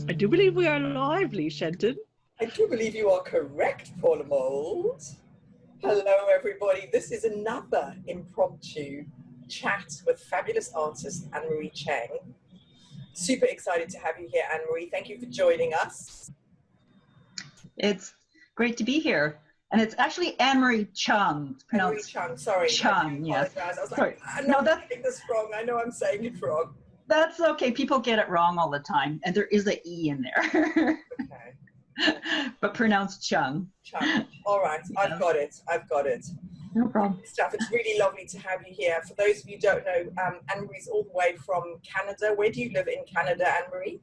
I do believe we are live, Leigh Shenton. I do believe you are correct, Paula Mould. Hello, everybody. This is another impromptu chat with fabulous artist Ann-Marie Cheung. Super excited to have you here, Ann-Marie. Thank you for joining us. It's great to be here. And it's actually Ann-Marie Cheung. It's pronounced Ann-Marie Cheung, sorry. Cheung, yes. I was like, sorry. I know I'm getting this wrong. I know I'm saying it wrong. That's okay. People get it wrong all the time. And there is an E in there. Okay. But pronounced Cheung. Cheung. All right. Yeah. I've got it. No problem. Stuff. It's really lovely to have you here. For those of you who don't know, Ann-Marie's all the way from Canada. Where do you live in Canada, Ann-Marie?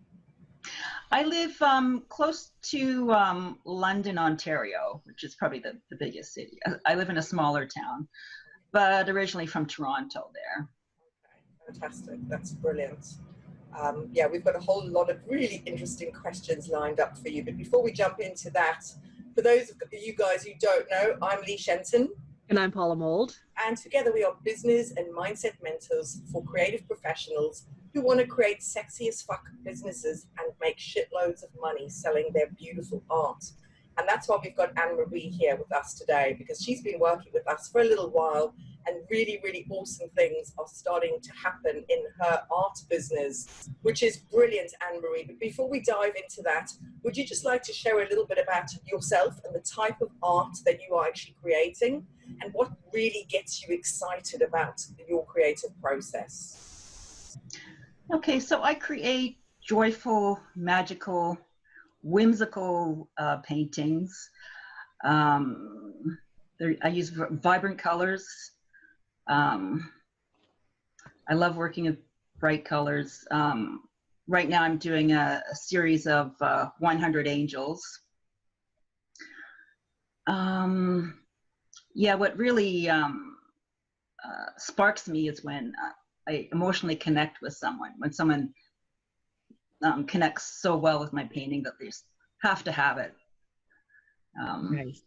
I live close to London, Ontario, which is probably the biggest city. I live in a smaller town, but originally from Toronto there. Okay, fantastic. That's brilliant. Yeah, we've got a whole lot of really interesting questions lined up for you. But before we jump into that, for those of you guys who don't know, I'm Leigh Shenton. And I'm Paula Mould. And together we are business and mindset mentors for creative professionals who want to create sexy as fuck businesses and make shitloads of money selling their beautiful art. And that's why we've got Ann-Marie here with us today, because she's been working with us for a little while and really, really awesome things are starting to happen in her art business, which is brilliant, Ann-Marie. But before we dive into that, would you just like to share a little bit about yourself and the type of art that you are actually creating and what really gets you excited about your creative process? Okay, so I create joyful, magical, whimsical paintings. I use vibrant colors. I love working with bright colors. Right now I'm doing a series of 100 angels. Yeah, what really sparks me is when I emotionally connect with someone, when someone connects so well with my painting that they just have to have it. Nice.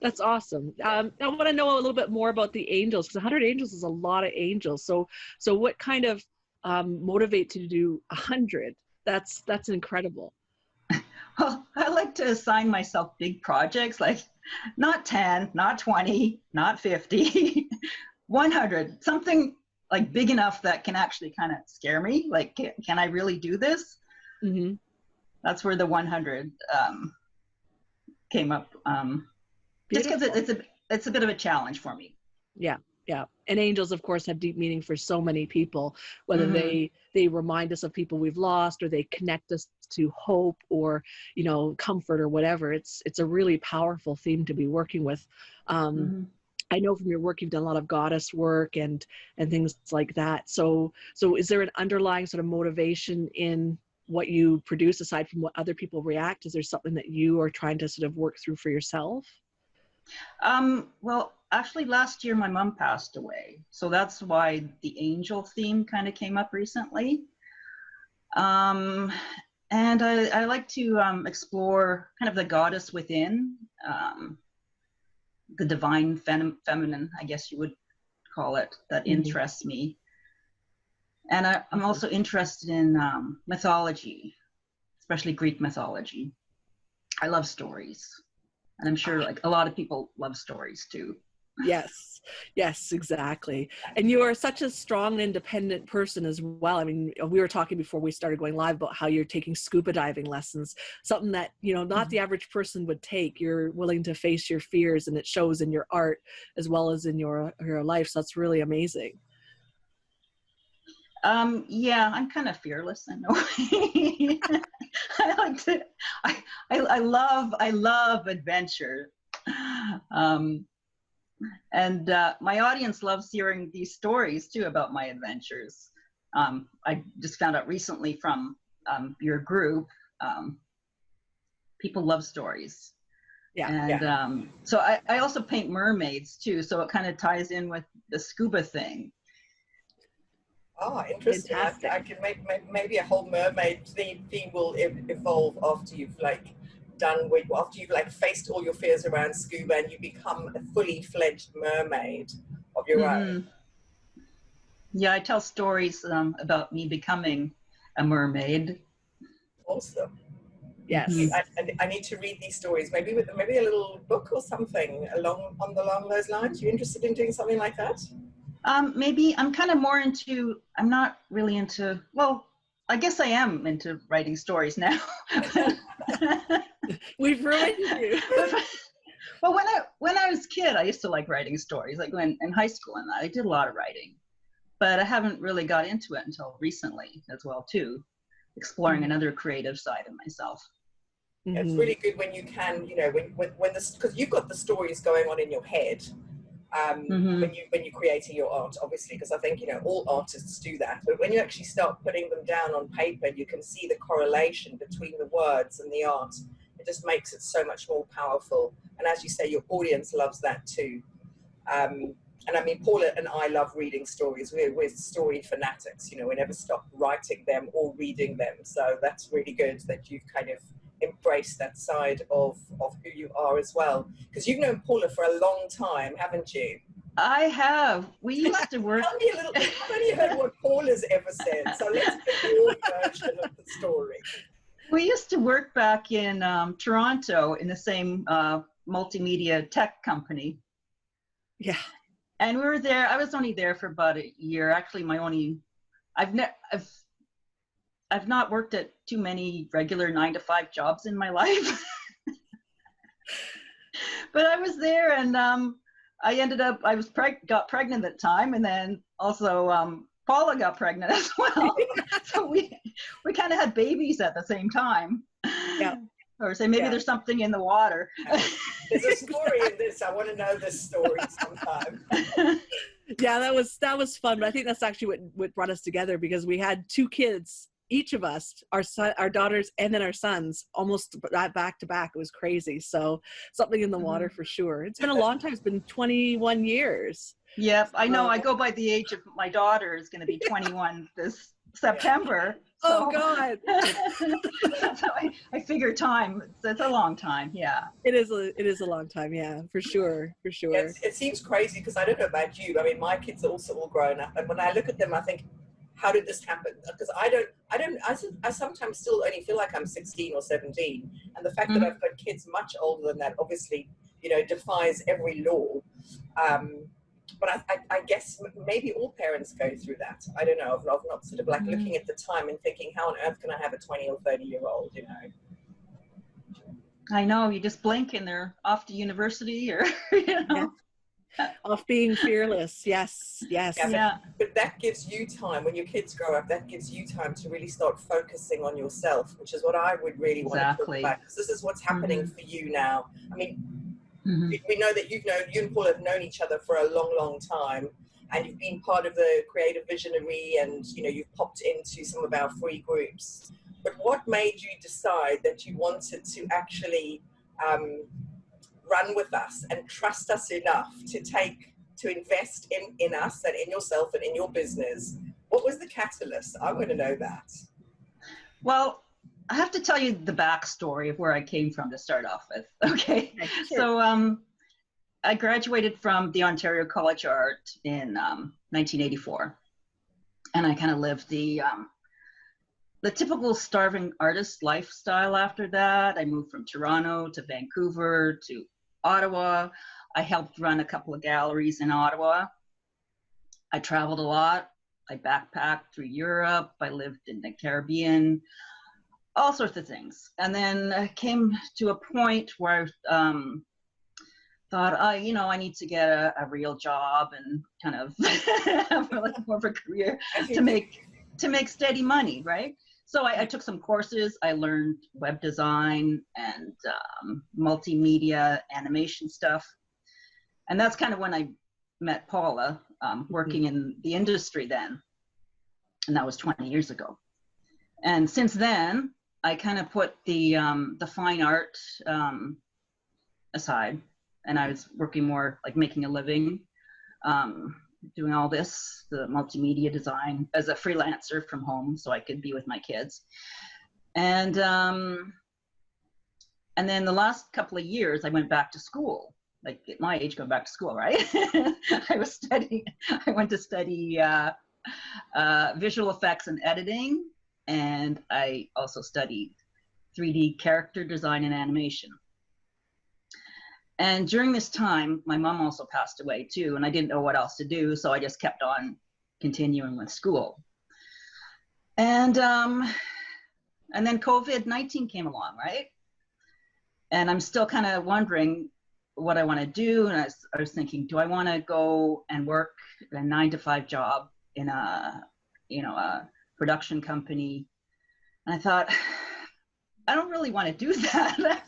That's awesome. I want to know a little bit more about the angels, because 100 angels is a lot of angels. So what kind of motivates you to do 100? That's incredible. Well, I like to assign myself big projects, like not 10, not 20, not 50, 100, something like big enough that can actually kind of scare me. Like, can I really do this? Mm-hmm. That's where the 100 came up. Just because it's a bit of a challenge for me. Yeah, yeah. And angels, of course, have deep meaning for so many people, whether they remind us of people we've lost, or they connect us to hope, or comfort, or whatever. It's a really powerful theme to be working with. I know from your work you've done a lot of goddess work and things like that. So is there an underlying sort of motivation in what you produce aside from what other people react? Is there something that you are trying to sort of work through for yourself? Well, actually last year my mom passed away. So that's why the angel theme kind of came up recently. And I like to explore kind of the goddess within, the divine feminine, I guess you would call it, that interests me. And I'm also interested in mythology, especially Greek mythology. I love stories. And I'm sure like a lot of people love stories too. Yes, exactly. And you are such a strong, independent person as well. I mean, we were talking before we started going live about how you're taking scuba diving lessons, something that, not the average person would take. You're willing to face your fears, and it shows in your art as well as in your life. So that's really amazing. Yeah, I'm kind of fearless in a way. I love adventure. And my audience loves hearing these stories too about my adventures. I just found out recently from your group, people love stories. Yeah. And so I also paint mermaids too, so it kind of ties in with the scuba thing. Oh, interesting. I can make maybe a whole mermaid theme will evolve after you've after you've faced all your fears around scuba and you become a fully fledged mermaid of your own. Yeah, I tell stories about me becoming a mermaid. Awesome. Yes. I need to read these stories, maybe a little book or something along those lines. You interested in doing something like that? Maybe I'm kind of more into, I'm not really into, well, I guess I am into writing stories now. We've ruined you. Well, when I was a kid, I used to like writing stories, like when in high school and that. I did a lot of writing, but I haven't really got into it until recently as well, too, exploring another creative side of myself. Yeah, it's really good when you can, you know, when this, because you've got the stories going on in your head when you're creating your art, obviously, because I think, you know, all artists do that. But when you actually start putting them down on paper, you can see the correlation between the words and the art. It just makes it so much more powerful. And as you say, your audience loves that too. And I mean, Paula and I love reading stories. We're story fanatics, you know, we never stop writing them or reading them. So that's really good that you've kind of embraced that side of who you are as well. Because you've known Paula for a long time, haven't you? I have. We used to work. Tell me a little bit. I've only heard what Paula's ever said. So let's get your version of the story. We used to work back in Toronto in the same multimedia tech company. Yeah. And we were there. I was only there for about a year. Actually, I've not worked at too many regular 9-to-5 jobs in my life. But I was there, and I ended up, got pregnant at the time, and then also Paula got pregnant as well. So we kind of had babies at the same time. Yeah. Or say maybe there's something in the water. There's a story in this. I want to know this story sometime. Yeah, that was fun. But I think that's actually what brought us together, because we had 2 kids, each of us, our daughters and then our sons, almost back to back. It was crazy. So something in the water for sure. It's been a long time. It's been 21 years. Yep, I know. I go by the age of my daughter is going to be 21 this September. So. Oh God! So I figure time. It's a long time. Yeah. It is a long time. Yeah, for sure. Yeah, it seems crazy because I don't know about you. I mean, my kids are also all grown up, and when I look at them, I think, how did this happen? Because I sometimes still only feel like I'm 16 or 17, and the fact that I've got kids much older than that, obviously, you know, defies every law. But I guess maybe all parents go through that. I don't know. I've not sort of like looking at the time and thinking, how on earth can I have a 20 or 30-year-old, you know? I know. You just blink and they're off to university, or, you know. Yeah. Off being fearless. Yes. Yeah, but that gives you time, when your kids grow up, that gives you time to really start focusing on yourself, which is what I would really want to talk about. Because this is what's happening for you now. I mean, we know that you and Paul have known each other for a long, long time, and you've been part of the Creative Visionary, and you know, you've popped into some of our free groups. But what made you decide that you wanted to actually run with us and trust us enough to invest in us and in yourself and in your business? What was the catalyst? I want to know that. Well, I have to tell you the backstory of where I came from to start off with. Okay. Sure. So I graduated from the Ontario College of Art in 1984. And I kind of lived the typical starving artist lifestyle after that. I moved from Toronto to Vancouver to Ottawa. I helped run a couple of galleries in Ottawa. I traveled a lot. I backpacked through Europe. I lived in the Caribbean. All sorts of things. And then I came to a point where I thought, I need to get a real job and kind of have like more of a career to make steady money, right? So I took some courses. I learned web design and multimedia animation stuff. And that's kind of when I met Paula, working in the industry then. And that was 20 years ago. And since then, I kind of put the fine art aside, and I was working more like making a living, doing all this, the multimedia design as a freelancer from home, so I could be with my kids. And then the last couple of years, I went back to school. Like at my age, going back to school, right? I went to study visual effects and editing. And I also studied 3D character design and animation. And during this time, my mom also passed away too, and I didn't know what else to do, so I just kept on continuing with school. And then COVID-19 came along, right? And I'm still kind of wondering what I want to do. And I was thinking, do I want to go and work a 9-to-5 job in a production company? And I thought, I don't really want to do that.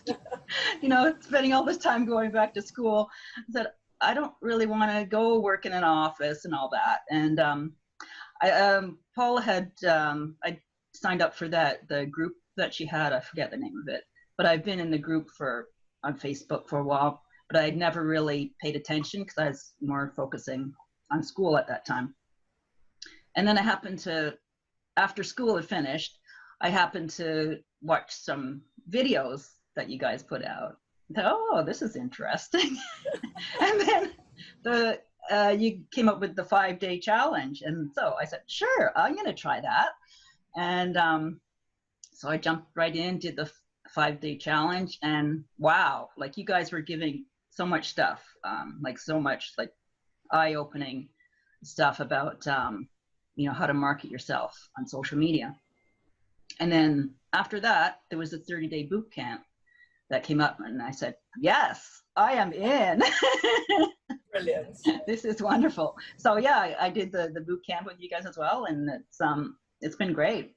Spending all this time going back to school. I said, I don't really want to go work in an office and all that. And Paula had, I signed up for the group that she had. I forget the name of it, but I've been in the group on Facebook for a while, but I had never really paid attention because I was more focusing on school at that time. And then I happened to, after school had finished, I happened to watch some videos that you guys put out. I thought, oh, this is interesting. And then you came up with the 5-day challenge. And so I said, sure, I'm going to try that. And so I jumped right in, did the 5-day challenge, and wow, like you guys were giving so much stuff, so much eye-opening stuff about, how to market yourself on social media. And then after that, there was a 30-day boot camp that came up, and I said, yes, I am in. Brilliant. This is wonderful. So yeah, I did the boot camp with you guys as well, and it's been great.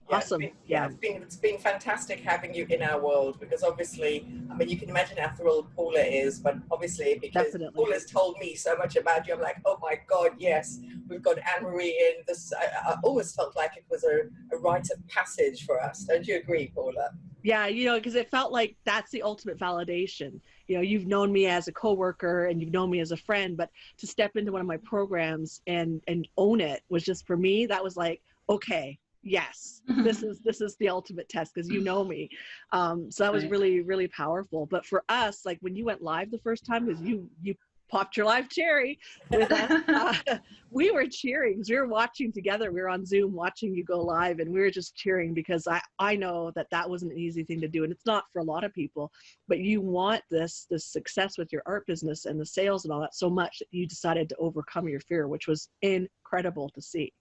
Awesome. It's been fantastic having you in our world, because obviously, I mean, you can imagine how thrilled Paula is, but obviously because Definitely. Paula's told me so much about you, I'm like, oh my God, yes, we've got Ann-Marie in this. I always felt like it was a rite of passage for us. Don't you agree, Paula? Yeah, because it felt like that's the ultimate validation. You've known me as a coworker and you've known me as a friend, but to step into one of my programs and own it was just, for me, that was like, okay, yes, this is the ultimate test, because you know me. So that was really, really powerful. But for us, like when you went live the first time, because you popped your live cherry with us, we were cheering because we were watching together. We were on Zoom watching you go live, and we were just cheering because I know that wasn't an easy thing to do, and it's not for a lot of people. But you want this success with your art business and the sales and all that so much that you decided to overcome your fear, which was incredible to see.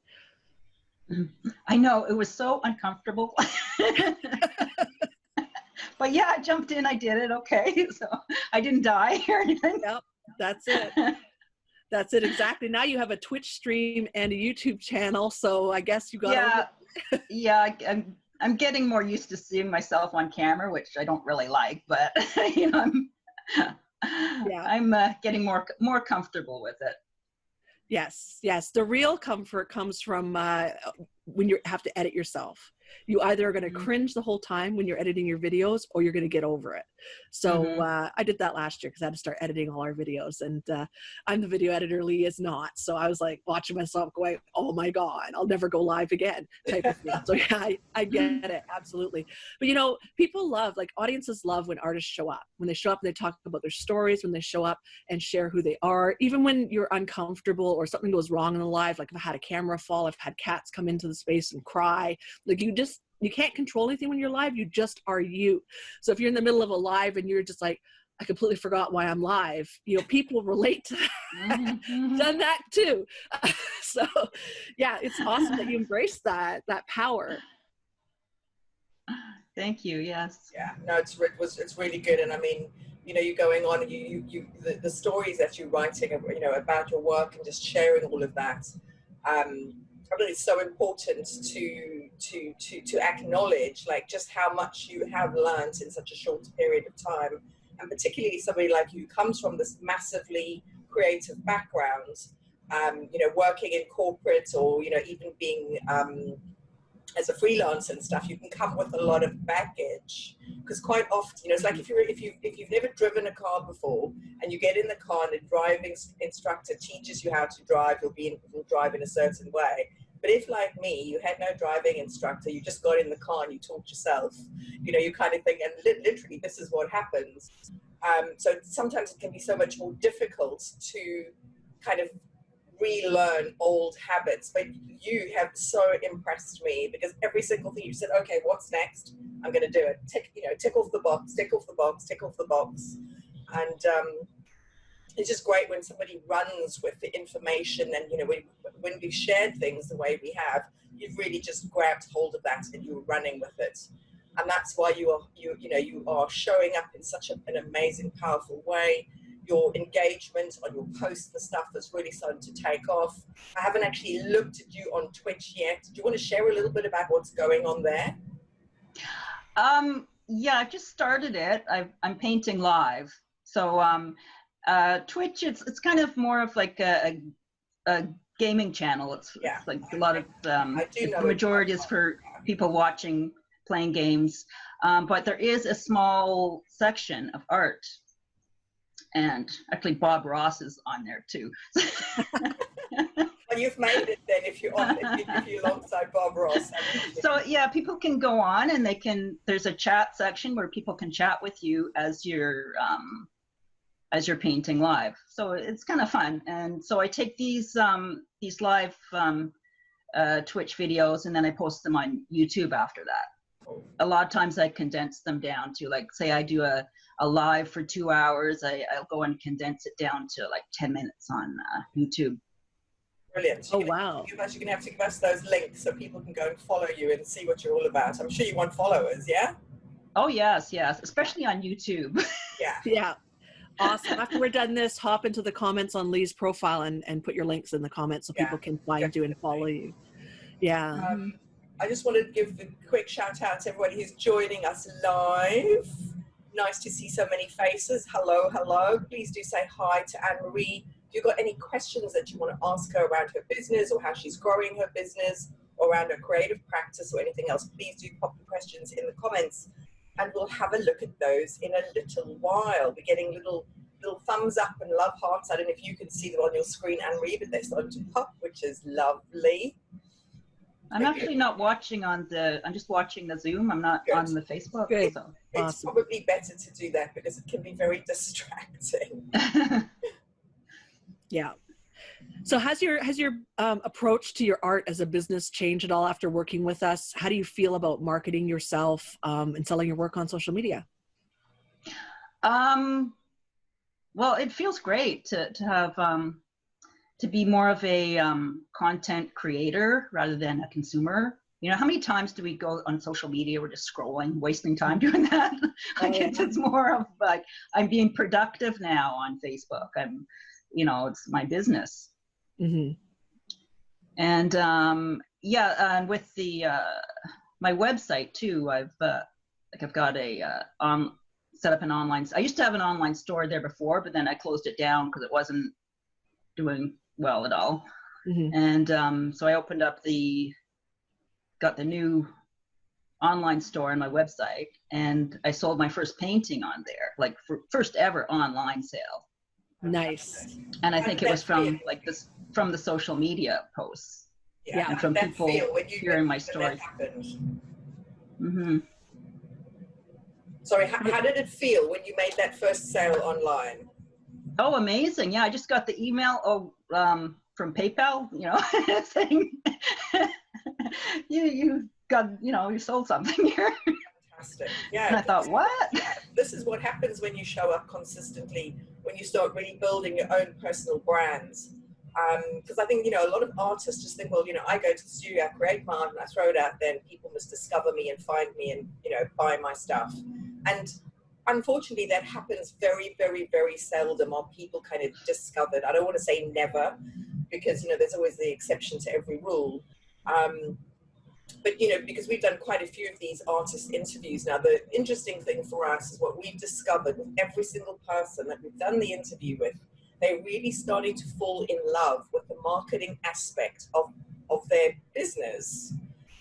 I know, it was so uncomfortable. But yeah, I jumped in, I did it, okay. So I didn't die or anything. Yep, that's it. That's it, exactly. Now you have a Twitch stream and a YouTube channel, so I guess you got Yeah, I'm getting more used to seeing myself on camera, which I don't really like, but I'm getting more comfortable with it. Yes. The real comfort comes from when you have to edit yourself. You either are going to cringe the whole time when you're editing your videos, or you're going to get over it. So I did that last year because I had to start editing all our videos, and I'm the video editor, Leigh is not. So I was like watching myself going, oh my God, I'll never go live again type of thing. So yeah, I get it. Absolutely. But people love, audiences love when artists show up. When they show up and they talk about their stories, when they show up and share who they are, even when you're uncomfortable or something goes wrong in the live, like I've had a camera fall, I've had cats come into the space and cry. You can't control anything when you're live. You just are you. So if you're in the middle of a live and you're just like, I completely forgot why I'm live, people relate to that. Done that too. So yeah, it's awesome that you embrace that power. Thank you. Yes. Yeah, no, it's really good. And I mean, you're going on and the stories that you're writing, about your work and just sharing all of that. I think it's so important to acknowledge just how much you have learned in such a short period of time, and particularly somebody like you who comes from this massively creative background, working in corporate or even being as a freelancer and stuff, you can come with a lot of baggage, because quite often, it's like if you've never driven a car before and you get in the car and a driving instructor teaches you how to drive, you'll drive in a certain way. But if, like me, you had no driving instructor, you just got in the car and you taught yourself, you kind of think, and literally this is what happens. So sometimes it can be so much more difficult to kind of relearn old habits, but you have so impressed me, because every single thing you said, okay, what's next? I'm going to do it. Tick off the box, tick off the box, tick off the box. And it's just great when somebody runs with the information, and when we've shared things the way we have, you've really just grabbed hold of that and you're running with it. And that's why you are showing up in such an amazing, powerful way. Your engagement on your posts and stuff is really starting to take off. I haven't actually looked at you on Twitch yet. Do you want to share a little bit about what's going on there? Yeah, I just started it. I'm painting live. So Twitch, it's kind of more of like a gaming channel. It's like a lot of the majority is for people watching, playing games. But there is a small section of art. And actually Bob Ross is on there too. Well, you've made it then if you're alongside Bob Ross. So yeah, people can go on and there's a chat section where people can chat with you as you're painting live. So it's kind of fun. And so I take these live Twitch videos and then I post them on YouTube after that. A lot of times I condense them down to, like, say I do a live for 2 hours, I'll go and condense it down to like 10 minutes on YouTube. Brilliant. Oh, wow. You're going to have to give us those links so people can go and follow you and see what you're all about. I'm sure you want followers, yeah? Oh, yes, especially on YouTube. Yeah. Yeah. Awesome. After we're done this, hop into the comments on Leigh's profile and put your links in the comments so people can find you and follow you. Yeah. I just wanted to give a quick shout out to everybody who's joining us live. Nice to see so many faces. Hello, hello. Please do say hi to Ann-Marie. If you've got any questions that you want to ask her around her business or how she's growing her business or around her creative practice or anything else, please do pop the questions in the comments and we'll have a look at those in a little while. We're getting little thumbs up and love hearts. I don't know if you can see them on your screen, Ann-Marie, but they're starting to pop, which is lovely. I'm actually not watching I'm just watching the Zoom. I'm not on the Facebook. Good. So. It's probably better to do that because it can be very distracting. Yeah. So has your approach to your art as a business changed at all after working with us? How do you feel about marketing yourself and selling your work on social media? Well, it feels great to have to be more of a content creator rather than a consumer. You know, how many times do we go on social media? We're just scrolling, wasting time doing that. I guess it's more of like, I'm being productive now on Facebook. It's my business. Mm-hmm. And and with the my website too, I've got a set up an online. I used to have an online store there before, but then I closed it down because it wasn't doing well at all. Mm-hmm. And so I opened up got the new online store on my website, and I sold my first painting on there, like first ever online sale. Nice. And I think it was from from the social media posts. Yeah, and from people hearing my stories. Mm-hmm. Sorry, how did it feel when you made that first sale online? Oh, amazing. Yeah, I just got the email from PayPal, saying you got, you sold something here. Fantastic. Yeah. And I thought, what? Yeah, this is what happens when you show up consistently, when you start really building your own personal brands. Because I think, a lot of artists just think, well, I go to the studio, I create my art, and I throw it out there, and people must discover me and find me and, buy my stuff. And unfortunately, that happens very, very, very seldom. Are people kind of discovered? I don't want to say never, because, there's always the exception to every rule. But, because we've done quite a few of these artist interviews now, the interesting thing for us is what we've discovered with every single person that we've done the interview with, they're really starting to fall in love with the marketing aspect of their business.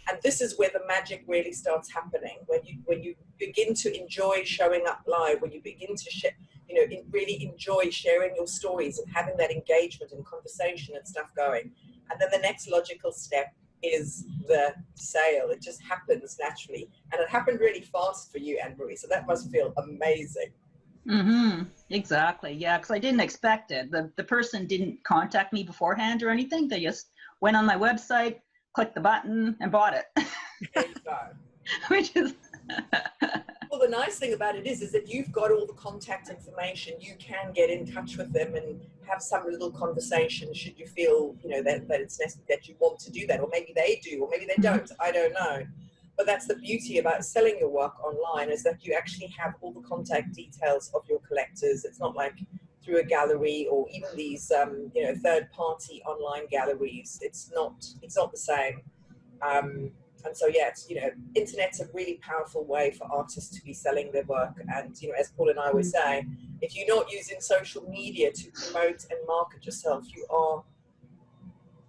And this is where the magic really starts happening, when you begin to enjoy showing up live, when you begin to really enjoy sharing your stories and having that engagement and conversation and stuff going. And then the next logical step is the sale. It just happens naturally. And it happened really fast for you, Ann-Marie, so that must feel amazing. Mm-hmm. Exactly. Yeah, because I didn't expect it. The person didn't contact me beforehand or anything. They just went on my website, clicked the button, and bought it. There you go. Which is Well, the nice thing about it is that you've got all the contact information. You can get in touch with them and have some little conversation should you feel, you know, that it's necessary, that you want to do that, or maybe they do, or maybe they don't. I don't know. But that's the beauty about selling your work online, is that you actually have all the contact details of your collectors. It's not like through a gallery or even these, you know, third-party online galleries. It's not the same. And so, yeah, it's, you know, internet's a really powerful way for artists to be selling their work. And, you know, as Paul and I always say, if you're not using social media to promote and market yourself, you are,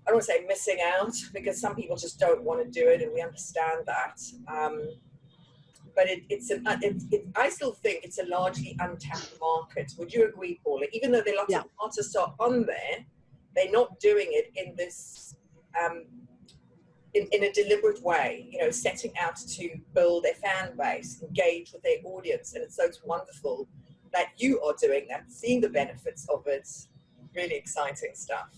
I don't want to say missing out, because some people just don't want to do it, and we understand that. But I still think it's a largely untapped market. Would you agree, Paula? Even though there are lots of artists are on there, they're not doing it in this, in a deliberate way, you know, setting out to build a fan base, engage with their audience. And it's wonderful that you are doing that, seeing the benefits of it. Really exciting stuff.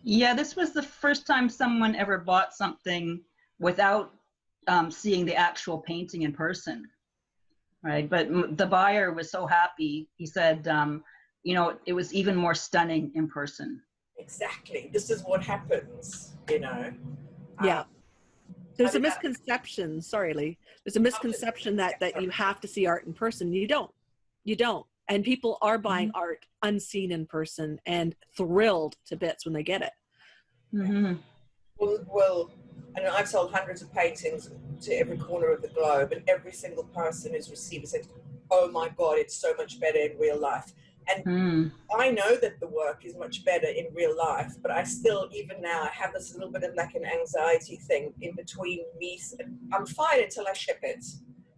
Yeah, this was the first time someone ever bought something without seeing the actual painting in person, right? But the buyer was so happy. He said, you know, it was even more stunning in person. Exactly. This is what happens, you know. Yeah. There's a misconception, sorry, Leigh. There's a misconception that you have to see art in person. You don't. And people are buying art unseen in person and thrilled to bits when they get it. Well, I know I've sold hundreds of paintings to every corner of the globe, and every single person who's received it said, oh my God, it's so much better in real life. And I know that the work is much better in real life, but I still, even now, I have this little bit of like an anxiety thing in between me. I'm fine until I ship it.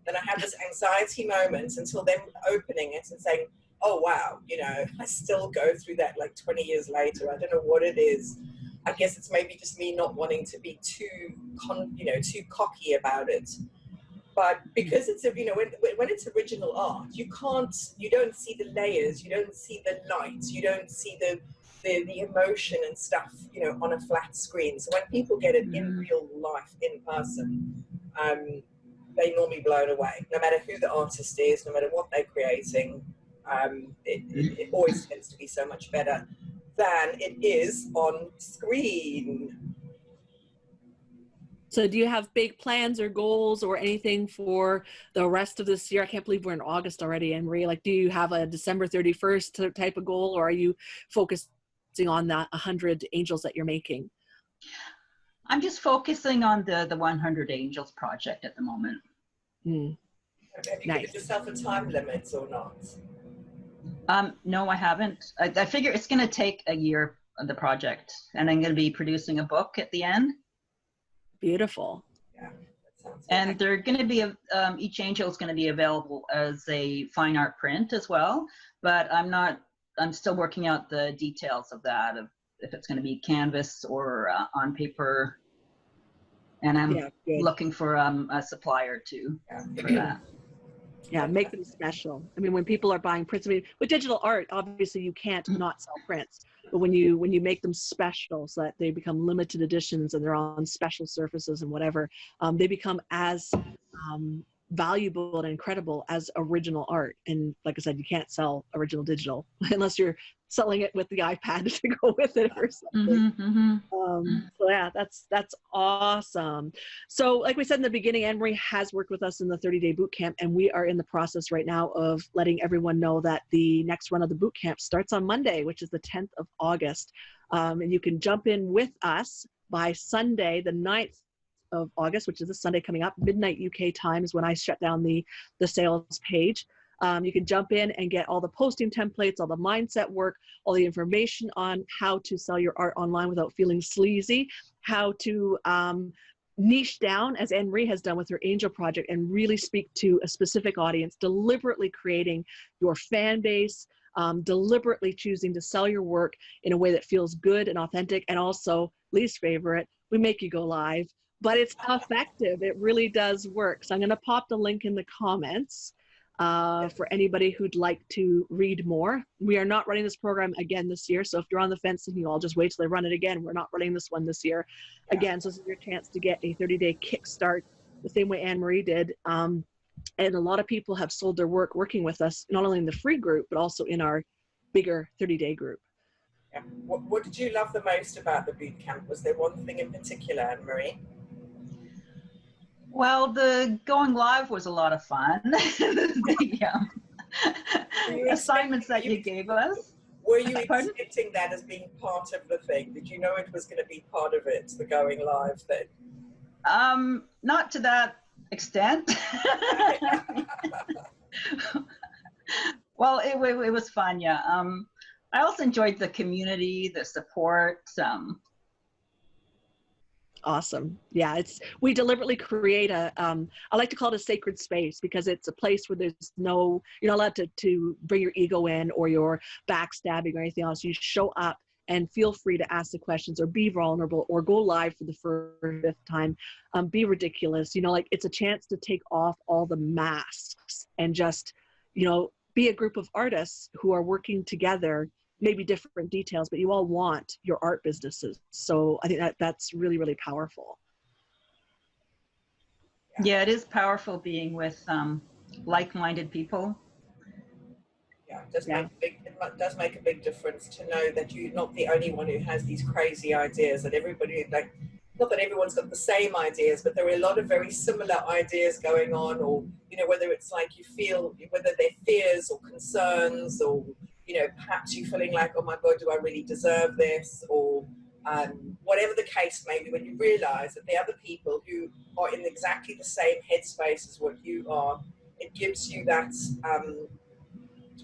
Then I have this anxiety moment until them opening it and saying, oh, wow, you know, I still go through that like 20 years later. I don't know what it is. I guess it's maybe just me not wanting to be too cocky about it. But because it's, you know, when it's original art, you don't see the layers, you don't see the light, you don't see the emotion and stuff, you know, on a flat screen. So when people get it in real life, in person, they're normally blown away. No matter who the artist is, no matter what they're creating, it always tends to be so much better than it is on screen. So do you have big plans or goals or anything for the rest of this year? I can't believe we're in August already, Ann-Marie. Like, do you have a December 31st type of goal, or are you focusing on the 100 angels that you're making? I'm just focusing on the 100 Angels project at the moment. Have you given yourself a time limit or not? No, I haven't. I figure it's going to take a year of the project, and I'm going to be producing a book at the end. Beautiful. Yeah, that sounds and good. they're going to be each angel is going to be available as a fine art print as well, but I'm still working out the details of that, of if it's going to be canvas or on paper, and I'm looking for a supplier too for that. Yeah, make them special. I mean, when people are buying prints, I mean, with digital art, obviously you can't not sell prints. But when you make them special so that they become limited editions and they're on special surfaces and whatever, they become as valuable and incredible as original art. And like I said, you can't sell original digital unless you're selling it with the iPad to go with it or something. So yeah, that's awesome. So like we said in the beginning, Ann-Marie has worked with us in the 30-day boot camp, and we are in the process right now of letting everyone know that the next run of the boot camp starts on Monday, which is the 10th of August. And you can jump in with us by Sunday, the 9th of August, which is this Sunday coming up. Midnight UK time is when I shut down the sales page. You can jump in and get all the posting templates, all the mindset work, all the information on how to sell your art online without feeling sleazy, how to niche down, as Ann-Marie has done with her Angel Project, and really speak to a specific audience, deliberately creating your fan base, deliberately choosing to sell your work in a way that feels good and authentic, and also, least favorite, we make you go live, but it's effective. It really does work. So I'm going to pop the link in the comments for anybody who'd like to read more. We are not running this program again this year, so if you're on the fence and you all just wait till they run it again, we're not running this one this year again. So this is your chance to get a 30-day kickstart the same way Ann-Marie did. And a lot of people have sold their work working with us, not only in the free group, but also in our bigger 30-day group. Yeah. What did you love the most about the boot camp? Was there one thing in particular, Ann-Marie? Well, the going live was a lot of fun. The assignments that you gave us. Were you Pardon? expecting that as being part of the thing? Did you know it was going to be part of it, the going live thing? Not to that extent. Well, it was fun, yeah. I also enjoyed the community, the support. Awesome. Yeah, we deliberately create I like to call it a sacred space, because it's a place where there's no, you're not allowed to bring your ego in or your backstabbing or anything else. You show up and feel free to ask the questions or be vulnerable or go live for the fifth time. Be ridiculous. Like, it's a chance to take off all the masks and just, be a group of artists who are working together, maybe different details, but you all want your art businesses. So I think that's really, really powerful. Yeah, it is powerful being with like-minded people. Yeah, it does make a big difference to know that you're not the only one who has these crazy ideas, that everybody, like, not that everyone's got the same ideas, but there are a lot of very similar ideas going on, or, whether it's like you feel, whether they're fears or concerns, or, perhaps you feeling like, oh my God, do I really deserve this? Or whatever the case may be, when you realize that the other people who are in exactly the same headspace as what you are, it gives you that,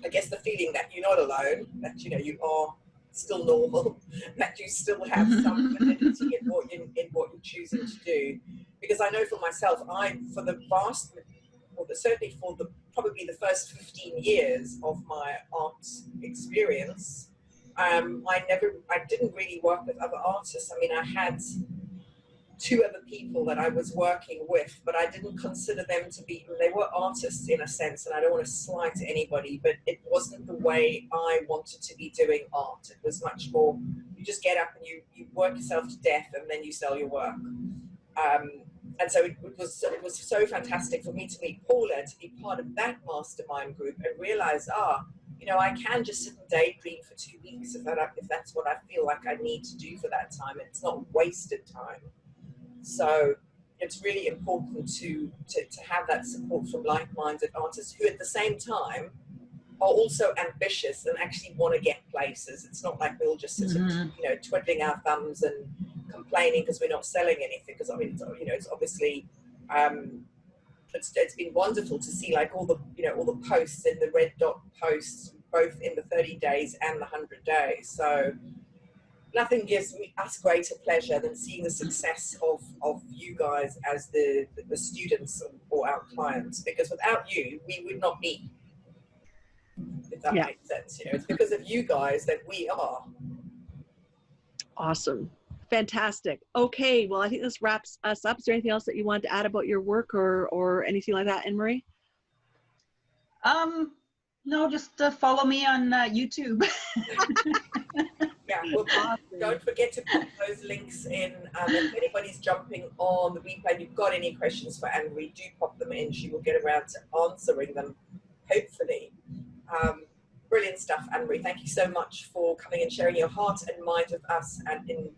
I guess, the feeling that you're not alone, that, you are still normal, that you still have some validity in what you're choosing to do. Because I know for myself, certainly for probably the first 15 years of my art experience, I didn't really work with other artists. I mean, I had 2 other people that I was working with, but I didn't consider them to be, they were artists in a sense, and I don't want to slight anybody, but it wasn't the way I wanted to be doing art. It was much more, you just get up and you work yourself to death and then you sell your work. And so it was so fantastic for me to meet Paula, to be part of that mastermind group and realize, I can just sit and daydream for 2 weeks if that's what I feel like I need to do for that time. It's not wasted time. So it's really important to have that support from like-minded artists who at the same time are also ambitious and actually want to get places. It's not like we'll just sit and, twiddling our thumbs and complaining because we're not selling anything. Because I mean, it's obviously, it's been wonderful to see like all the posts in the red dot posts, both in the 30 days and the 100 days. So nothing gives us greater pleasure than seeing the success of you guys as the students or our clients, because without you, we would not be, if that makes sense. It's because of you guys that we are. Awesome. Fantastic. Okay, well, I think this wraps us up. Is there anything else that you wanted to add about your work or anything like that, Ann-Marie? No, just follow me on YouTube. Yeah, well, don't forget to put those links in. If anybody's jumping on the replay and you've got any questions for Ann-Marie, do pop them in. She will get around to answering them, hopefully. Brilliant stuff, Ann-Marie. Thank you so much for coming and sharing your heart and mind with us, and in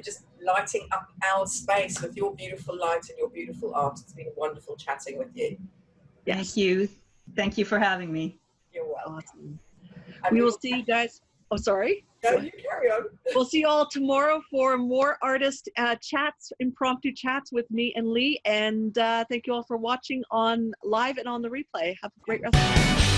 just lighting up our space with your beautiful light and your beautiful art. It's been wonderful chatting with you. Yes. Thank you. Thank you for having me. You're welcome. Awesome. We will see you guys. Oh, sorry. No, you carry on. We'll see you all tomorrow for more artist chats, impromptu chats with me and Leigh. And thank you all for watching on live and on the replay. Have a great rest of the day.